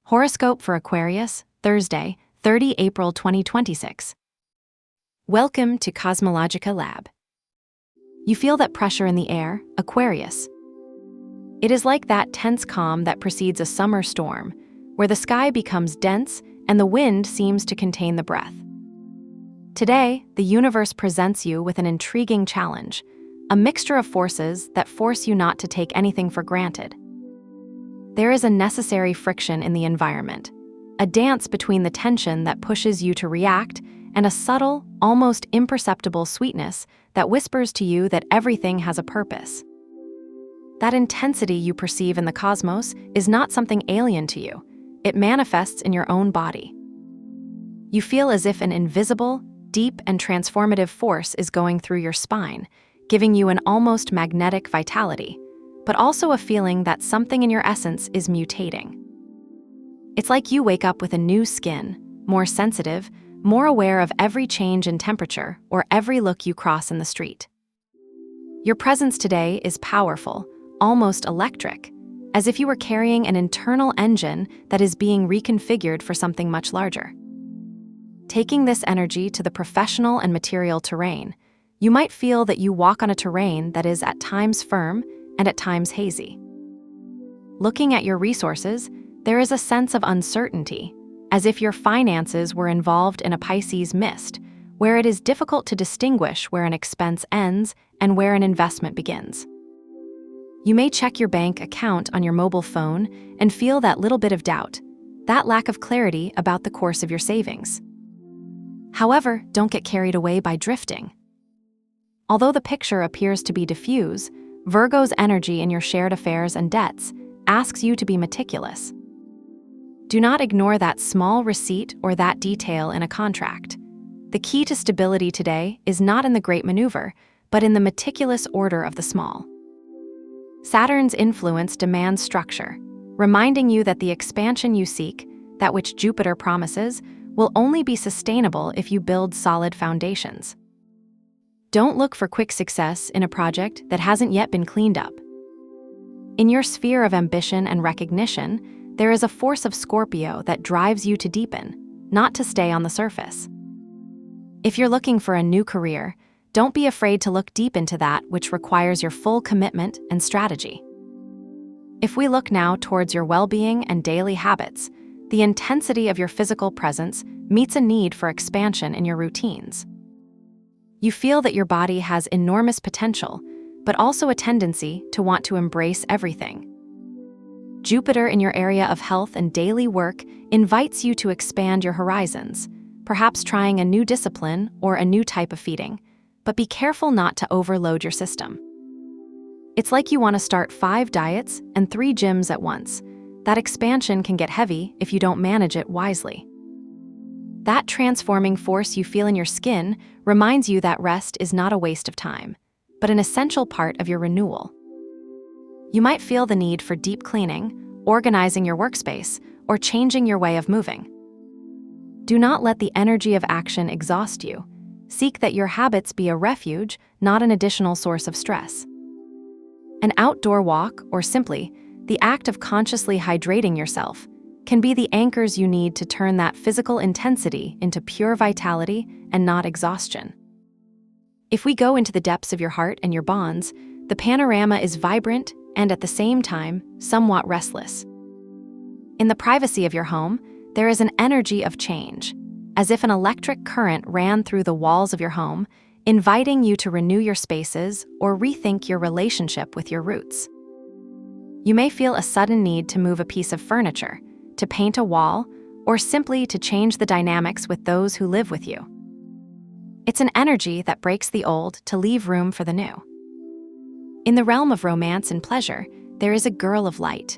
Horoscope for Aquarius, Thursday, 30 April 2026. Welcome to CosmologicaLab. You feel that pressure in the air, Aquarius. It is like that tense calm that precedes a summer storm, where the sky becomes dense and the wind seems to contain the breath. Today, the universe presents you with an intriguing challenge, a mixture of forces that force you not to take anything for granted. There is a necessary friction in the environment, a dance between the tension that pushes you to react and a subtle, almost imperceptible sweetness that whispers to you that everything has a purpose. That intensity you perceive in the cosmos is not something alien to you. It manifests in your own body. You feel as if an invisible, deep, and transformative force is going through your spine, giving you an almost magnetic vitality, but also a feeling that something in your essence is mutating. It's like you wake up with a new skin, more sensitive, more aware of every change in temperature or every look you cross in the street. Your presence today is powerful, almost electric, as if you were carrying an internal engine that is being reconfigured for something much larger. Taking this energy to the professional and material terrain, you might feel that you walk on a terrain that is at times firm and at times hazy. Looking at your resources, there is a sense of uncertainty, as if your finances were involved in a Pisces mist, where it is difficult to distinguish where an expense ends and where an investment begins. You may check your bank account on your mobile phone and feel that little bit of doubt, that lack of clarity about the course of your savings. However, don't get carried away by drifting. Although the picture appears to be diffuse, Virgo's energy in your shared affairs and debts asks you to be meticulous. Do not ignore that small receipt or that detail in a contract. The key to stability today is not in the great maneuver, but in the meticulous order of the small. Saturn's influence demands structure, reminding you that the expansion you seek, that which Jupiter promises, will only be sustainable if you build solid foundations. Don't look for quick success in a project that hasn't yet been cleaned up. In your sphere of ambition and recognition, there is a force of Scorpio that drives you to deepen, not to stay on the surface. If you're looking for a new career, don't be afraid to look deep into that which requires your full commitment and strategy. If we look now towards your well-being and daily habits, the intensity of your physical presence meets a need for expansion in your routines. You feel that your body has enormous potential, but also a tendency to want to embrace everything. Jupiter in your area of health and daily work invites you to expand your horizons, perhaps trying a new discipline or a new type of feeding, but be careful not to overload your system. It's like you want to start 5 diets and 3 gyms at once. That expansion can get heavy if you don't manage it wisely. That transforming force you feel in your skin reminds you that rest is not a waste of time, but an essential part of your renewal. You might feel the need for deep cleaning, organizing your workspace, or changing your way of moving. Do not let the energy of action exhaust you. Seek that your habits be a refuge, not an additional source of stress. An outdoor walk, or simply the act of consciously hydrating yourself, can be the anchors you need to turn that physical intensity into pure vitality and not exhaustion. If we go into the depths of your heart and your bonds, the panorama is vibrant and at the same time, somewhat restless. In the privacy of your home, there is an energy of change, as if an electric current ran through the walls of your home, inviting you to renew your spaces or rethink your relationship with your roots. You may feel a sudden need to move a piece of furniture, to paint a wall, or simply to change the dynamics with those who live with you. It's an energy that breaks the old to leave room for the new. In the realm of romance and pleasure, there is a girl of light.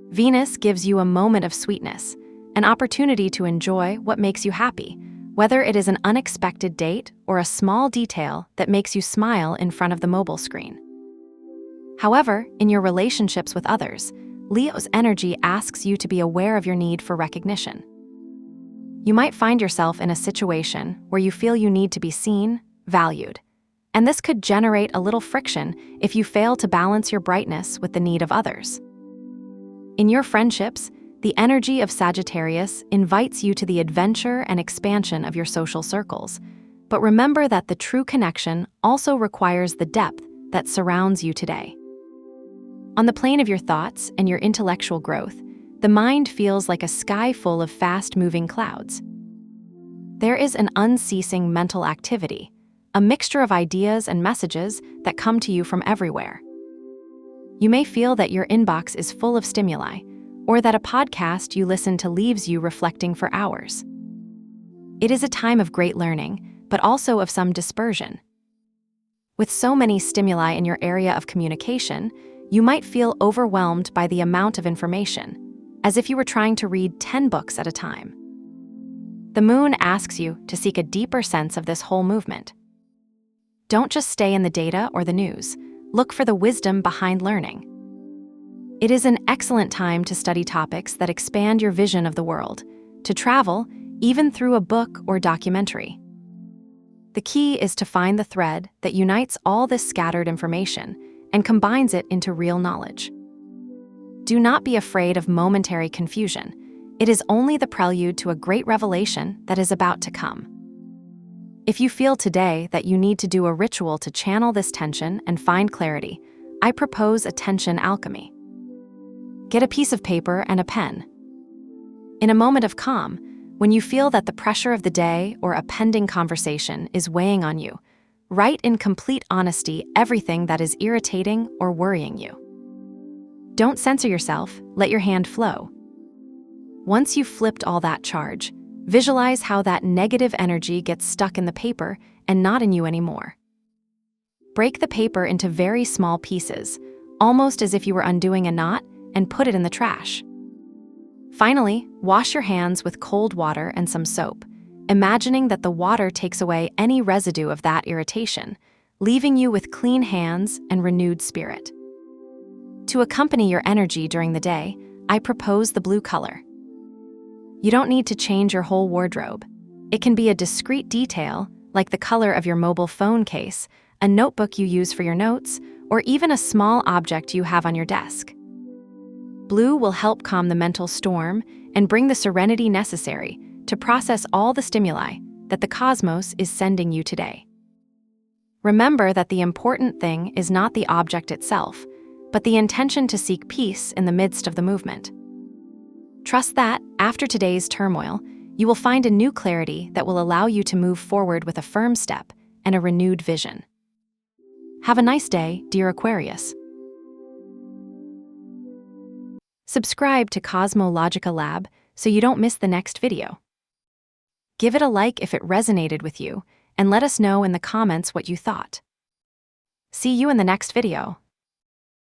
Venus gives you a moment of sweetness, an opportunity to enjoy what makes you happy, whether it is an unexpected date or a small detail that makes you smile in front of the mobile screen. However, in your relationships with others, Leo's energy asks you to be aware of your need for recognition. You might find yourself in a situation where you feel you need to be seen, valued, and this could generate a little friction if you fail to balance your brightness with the need of others. In your friendships, The energy of Sagittarius invites you to the adventure and expansion of your social circles. But remember that the true connection also requires the depth that surrounds you today. On the plane of your thoughts and your intellectual growth, the mind feels like a sky full of fast-moving clouds. There is an unceasing mental activity, a mixture of ideas and messages that come to you from everywhere. You may feel that your inbox is full of stimuli, or that a podcast you listen to leaves you reflecting for hours. It is a time of great learning, but also of some dispersion. With so many stimuli in your area of communication, you might feel overwhelmed by the amount of information, as if you were trying to read 10 books at a time. The moon asks you to seek a deeper sense of this whole movement. Don't just stay in the data or the news. Look for the wisdom behind learning. It is an excellent time to study topics that expand your vision of the world, to travel, even through a book or documentary. The key is to find the thread that unites all this scattered information and combines it into real knowledge. Do not be afraid of momentary confusion. It is only the prelude to a great revelation that is about to come. If you feel today that you need to do a ritual to channel this tension and find clarity, I propose attention alchemy. Get a piece of paper and a pen. In a moment of calm, when you feel that the pressure of the day or a pending conversation is weighing on you, write in complete honesty everything that is irritating or worrying you. Don't censor yourself, let your hand flow. Once you've flipped all that charge, visualize how that negative energy gets stuck in the paper and not in you anymore. Break the paper into very small pieces, almost as if you were undoing a knot, and put it in the trash. Finally, wash your hands with cold water and some soap, imagining that the water takes away any residue of that irritation, leaving you with clean hands and renewed spirit. To accompany your energy during the day, I propose the blue color. You don't need to change your whole wardrobe. It can be a discrete detail, like the color of your mobile phone case, a notebook you use for your notes, or even a small object you have on your desk. Blue will help calm the mental storm and bring the serenity necessary to process all the stimuli that the cosmos is sending you today. Remember that the important thing is not the object itself, but the intention to seek peace in the midst of the movement. Trust that, after today's turmoil, you will find a new clarity that will allow you to move forward with a firm step and a renewed vision. Have a nice day, dear Aquarius. Subscribe to CosmologicaLab so you don't miss the next video. Give it a like if it resonated with you, and let us know in the comments what you thought. See you in the next video.